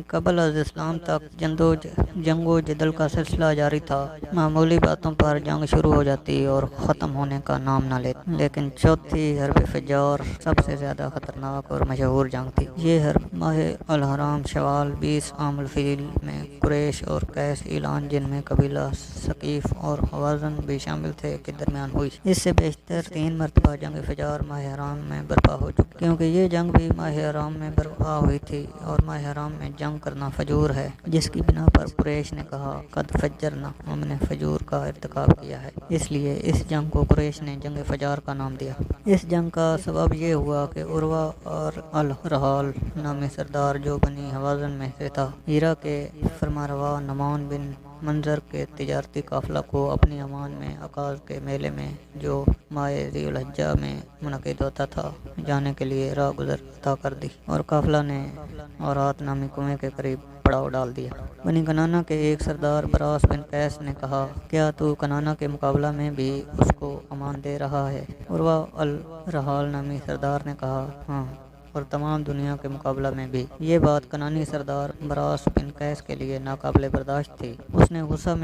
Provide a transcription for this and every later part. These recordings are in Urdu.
قبل از اسلام تک جنگ و جدل کا سلسلہ جاری تھا۔ معمولی باتوں پر جنگ شروع ہو جاتی اور ختم ہونے کا نام نہ لیتی، لیکن چوتھی حرب فجار سب سے زیادہ خطرناک اور مشہور جنگ تھی۔ یہ حرب ماہ الحرام شوال 20 عام الفیل میں قریش اور قیس اعلان، جن میں قبیلہ ثقیف اور حوازن بھی شامل تھے، کے درمیان ہوئی۔ اس سے بیشتر 3 مرتبہ جنگ فجار ماہ حرام میں برپا ہو چکی، کیونکہ یہ جنگ بھی ماہ حرام میں برپا ہوئی تھی، اور ماہ حرام میں جنگ کرنا فجور ہے، جس کی بنا پر قریش نے کہا قد فجرنا، ہم نے فجور کا ارتکاب کیا ہے۔ اس لیے اس جنگ کو قریش نے جنگ فجار کا نام دیا۔ اس جنگ کا سبب یہ ہوا کہ عروہ اور الرحال نامی سردار، جو بنی حوازن میں سے تھا، ہیرا کے فرمانروا نعمان بن منظر کے تجارتی قافلہ کو اپنی امان میں عکاظ کے میلے میں، جو ماہ ذی الحجہ میں منعقد ہوتا تھا، جانے کے لیے راہ گزر عطا کر دی، اور قافلہ نے اورات نامی کنویں کے قریب پڑاؤ ڈال دیا۔ بنی کنانہ کے ایک سردار براس بن قیس نے کہا، کیا تو کنانہ کے مقابلہ میں بھی اس کو امان دے رہا ہے؟ عروہ الرحال نامی سردار نے کہا، ہاں، اور تمام دنیا کے مقابلہ میں بھی۔ یہ بات کنانی سردار براس بن قیس کے لیے ناقابل برداشت تھی۔ اس نے غصہ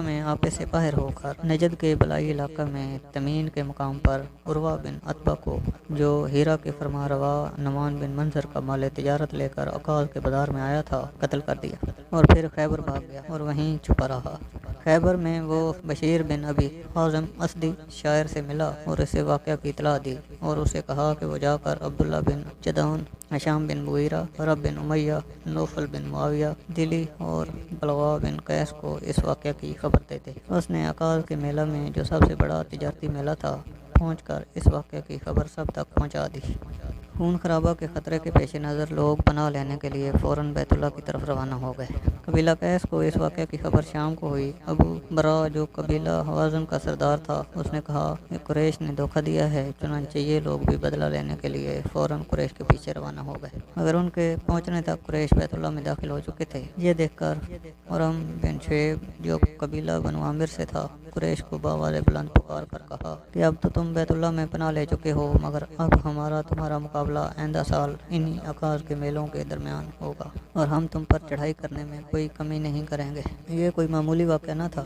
میں آپے سے باہر ہو کر نجد کے بالائی علاقہ میں تمین کے مقام پر عروہ بن عتبہ کو، جو ہیرا کے فرمانروا نعمان بن منظر کا مال تجارت لے کر عکاظ کے بازار میں آیا تھا، قتل کر دیا، اور پھر خیبر بھاگ گیا اور وہیں چھپا رہا۔ خیبر میں وہ بشیر بن ابی حازم اسدی شاعر سے ملا اور اسے واقعہ کی اطلاع دی، اور اسے کہا کہ وہ جا کر عبداللہ بن جدعان، ہشام بن مغیرہ، رب بن امیہ، نوفل بن معاویہ دلی اور بلغا بن قیس کو اس واقعہ کی خبر دے دے۔ اس نے عکاظ کے میلہ میں، جو سب سے بڑا تجارتی میلہ تھا، پہنچ کر اس واقعہ کی خبر سب تک پہنچا دی۔ خون خرابہ کے خطرے کے پیش نظر لوگ پناہ لینے کے لیے فوراً بیت اللہ کی طرف روانہ ہو گئے۔ قبیلہ قیس کو اس واقعہ کی خبر شام کو ہوئی۔ ابو برا، جو قبیلہ حوازن کا سردار تھا، اس نے کہا کہ قریش نے دھوکہ دیا ہے، چنانچہ یہ لوگ بھی بدلہ لینے کے لیے فوراً قریش کے پیچھے روانہ ہو گئے، مگر ان کے پہنچنے تک قریش بیت اللہ میں داخل ہو چکے تھے۔ یہ دیکھ کر حرم بن شعیب، جو قبیلہ بنو عامر سے تھا، قریش کو بآواز بلند پکار کر کہا کہ اب تو تم بیت اللہ میں پناہ لے چکے ہو، مگر اب ہمارا تمہارا مقابلہ آئندہ سال انہی عکاظ کے میلوں کے درمیان ہوگا، اور ہم تم پر چڑھائی کرنے میں کوئی کمی نہیں کریں گے۔ یہ کوئی معمولی واقعہ نہ تھا،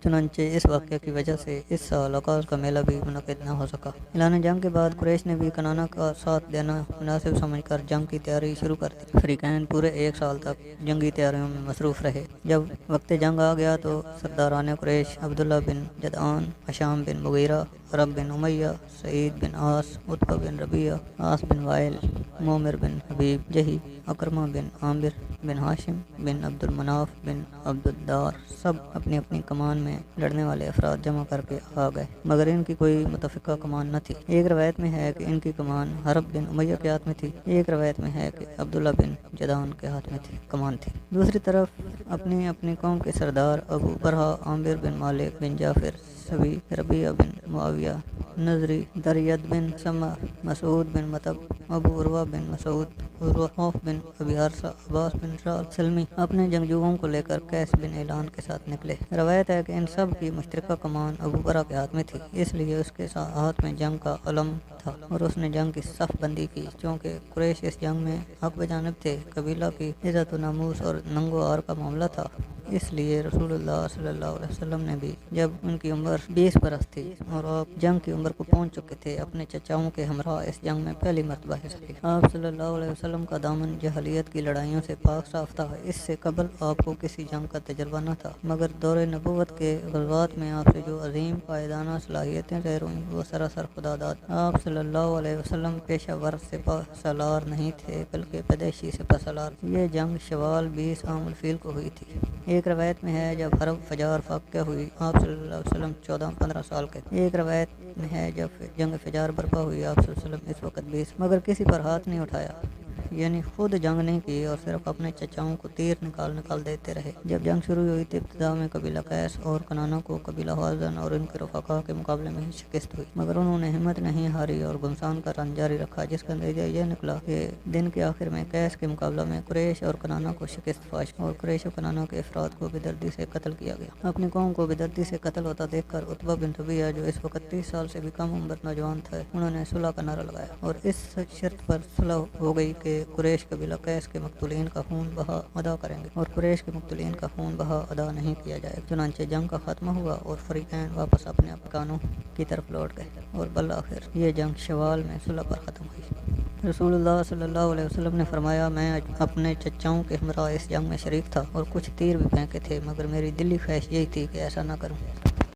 چنانچہ اس واقعے کی وجہ سے اس سال عکاظ کا میلہ بھی منعقد نہ ہو سکا۔ اعلان جنگ کے بعد قریش نے بھی کنانہ کا ساتھ دینا مناسب سمجھ کر جنگ کی تیاری شروع کر دی۔ فریقین پورے 1 سال تک جنگی تیاریوں میں مصروف رہے۔ جب وقت جنگ آ گیا تو سرداران قریش عبداللہ بن جدعان، ہشام بن مغیرہ، رب بن امیہ، سعید بن عاص، عتبہ بن ربیعہ، عاص بن وائل، مومر بن حبیب جہی، اکرمہ بن عامر بن ہاشم بن عبد المناف بن عبد الدار، سب اپنی اپنی کمان میں لڑنے والے افراد جمع کر کے آ گئے، مگر ان کی کوئی متفقہ کمان نہ تھی۔ ایک روایت میں ہے کہ ان کی کمان حرب بن امیہ کے ہاتھ میں تھی، ایک روایت میں ہے کہ عبداللہ بن جدعان کے ہاتھ میں کمان تھی۔ دوسری طرف اپنی اپنی قوم کے سردار ابو برہا، عامر بن مالک بن جعفر سبی، ربیعہ بن معاویہ نظری، درید بن سمہ، مسعود بن مطب، ابو عروہ بن مسعود، عوف بن ابی حارثہ، عباس بن شال سلمی، اپنے جنگجوؤں کو لے کر قیس بن اعلان کے ساتھ نکلے۔ روایت ہے کہ ان سب کی مشترکہ کمان ابو برہا کے ہاتھ میں تھی، اس لیے اس کے ہاتھ میں جنگ کا علم تھا، اور اس نے جنگ کی صف بندی کی۔ چونکہ قریش اس جنگ میں حق بجانب تھے، قبیلہ کی عزت و ناموس اور ننگ و عار کا معاملہ تھا، اس لیے رسول اللہ صلی اللہ علیہ وسلم نے بھی، جب ان کی عمر 20 برس تھی اور آپ جنگ کی عمر کو پہنچ چکے تھے، اپنے چچاؤں کے ہمراہ اس جنگ میں پہلی مرتبہ حصہ لیا۔ آپ صلی اللہ علیہ وسلم کا دامن جاہلیت کی لڑائیوں سے پاک صاف تھا، اس سے قبل آپ کو کسی جنگ کا تجربہ نہ تھا، مگر دور نبوت کے غزوات میں آپ سے جو عظیم قائدانہ صلاحیتیں ظاہر ہوئیں، وہ سراسر خدا داد۔ آپ صلی اللہ علیہ وسلم پیشہ ور سپہ سالار نہیں تھے، بلکہ پیدائشی سپہ سالار تھے۔ یہ جنگ شوال 20 عام الفیل کو ہوئی تھی۔ ایک روایت میں ہے جب حرب فجار واقع ہوئی، آپ صلی اللہ علیہ وسلم 14-15 سال کے تھے۔ ایک روایت میں ہے جب جنگ فجار برپا ہوئی، آپ صلی اللہ علیہ وسلم اس وقت 20، مگر کسی پر ہاتھ نہیں اٹھایا، یعنی خود جنگ نہیں کی، اور صرف اپنے چچاؤں کو تیر نکال دیتے رہے۔ جب جنگ شروع ہوئی تو ابتدا میں قبیلہ قیس اور کنانہ کو قبیلہ حوازن اور ان کے رفقا کے مقابلے میں ہی شکست ہوئی، مگر انہوں نے ہمت نہیں ہاری اور گھمسان کا رن جاری رکھا، جس کا نتیجہ یہ نکلا کہ دن کے آخر میں قیس کے مقابلہ میں قریش اور کنانہ کو شکست فاش، اور قریش و کنانہ کے افراد کو بے-دردی سے قتل کیا گیا۔ اپنی قوم کو بے-دردی سے قتل ہوتا دیکھ کر عتبہ بن ربیعہ، جو اس وقت 30 سال سے بھی کم عمر نوجوان تھے، انہوں نے صلح کا نعرہ لگایا، اور اس شرط پر صلح ہو گئی کہ کہ قریش قبیلہ قیس کے مقتولین کا خون بہا ادا کریں گے، اور قریش کے مقتولین کا خون بہا ادا نہیں کیا جائے گا۔ چنانچہ جنگ کا خاتمہ ہوا اور فریقین واپس اپنے مکانوں کی طرف لوٹ گئے، اور بالآخر یہ جنگ شوال میں صلح پر ختم ہوئی۔ رسول اللہ صلی اللہ علیہ وسلم نے فرمایا، میں اپنے چچاؤں کے ہمراہ اس جنگ میں شریک تھا اور کچھ تیر بھی پھینکے تھے، مگر میری دلی خواہش یہی تھی کہ ایسا نہ کروں۔